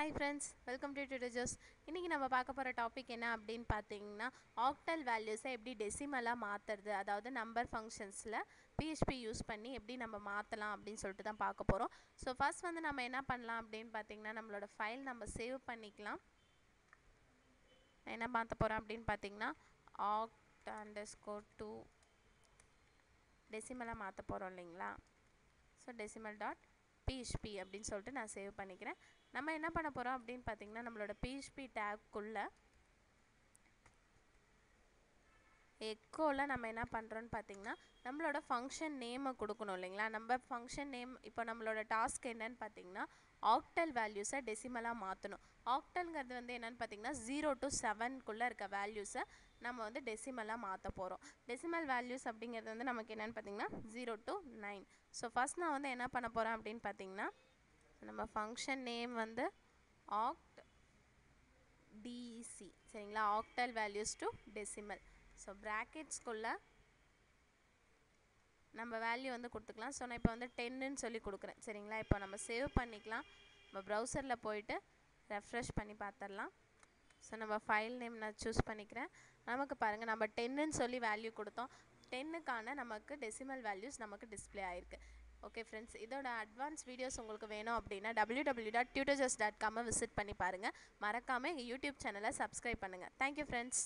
Hi friends, welcome to Tutors. இன்னைக்கு நம்ம பார்க்க போற டாபிக் என்ன அப்படினு பாத்தீங்கன்னா ஆக்டல் வேல்யூஸை எப்படி டெசிமலா மாத்துறது, அதாவது நம்பர் ஃபங்க்ஷன்ஸ்ல PHP யூஸ் பண்ணி எப்படி நம்ம மாத்தலாம் அப்படினு சொல்லிட்டு தான் பார்க்க போறோம். ஸோ ஃபர்ஸ்ட் வந்து நம்ம என்ன பண்ணலாம் அப்படினு பாத்தீங்கன்னா நம்மளோட ஃபைல் நம்ம சேவ் பண்ணிக்கலாம். என்ன மாத்த போறோம் அப்படினு பாத்தீங்கன்னா oct_2 டெசிமலா மாத்த போறோம் இல்லைங்களா. ஸோ decimal.php அப்படின்னு சொல்லிட்டு நான் சேவ் பண்ணிக்கிறேன். நம்ம என்ன பண்ண போகிறோம் அப்படின்னு பார்த்தீங்கன்னா நம்மளோட PHP டேக்குள்ளே எக்கோவில் நம்ம என்ன பண்ணுறோன்னு பார்த்தீங்கன்னா நம்மளோட ஃபங்க்ஷன் நேமை கொடுக்கணும் இல்லைங்களா. நம்ம ஃபங்க்ஷன் நேம் இப்போ நம்மளோட டாஸ்க் என்னன்னு பார்த்தீங்கன்னா ஆக்டல் வேல்யூஸை டெசிமலாக மாற்றணும். ஆக்டல்ங்கிறது வந்து என்னென்னு பார்த்தீங்கன்னா 0 to 7 இருக்க வேல்யூஸை நம்ம வந்து டெசிமலாக மாற்ற போகிறோம். டெசிமல் வேல்யூஸ் அப்படிங்கிறது வந்து நமக்கு என்னென்னு பார்த்தீங்கன்னா 0 to 9. ஸோ ஃபஸ்ட் நான் வந்து என்ன பண்ண போகிறேன் அப்படின்னு பார்த்தீங்கன்னா நம்ம ஃபங்க்ஷன் நேம் வந்து ஆக்ட் டிசி சரிங்களா, octal values to decimal. So ப்ராக்கெட்ஸ்குள்ளே நம்ம வேல்யூ வந்து கொடுத்துக்கலாம். ஸோ நான் இப்போ வந்து 10ன்னு சொல்லி கொடுக்குறேன் சரிங்களா. இப்போ நம்ம சேவ் பண்ணிக்கலாம். நம்ம ப்ரௌசரில் போயிட்டு ரெஃப்ரெஷ் பண்ணி பார்த்துடலாம். ஸோ நம்ம ஃபைல் நேம் நான் சூஸ் பண்ணிக்கிறேன். நமக்கு பாருங்கள் நம்ம 10ன்னு சொல்லி வேல்யூ கொடுத்தோம். 10க்கான நமக்கு டெசிமல் வேல்யூஸ் நமக்கு டிஸ்பிளே ஆகிருக்கு. ஓகே ஃப்ரெண்ட்ஸ், இதோட அட்வான்ஸ் வீடியோஸ் உங்களுக்கு வேணும் அப்படின்னா www.tutorjust.com விசிட் பண்ணி பாருங்கள். மறக்காமல் எங்கள் யூடியூப் சேனலை சப்ஸ்கிரைப் பண்ணுங்கள். Thank you friends.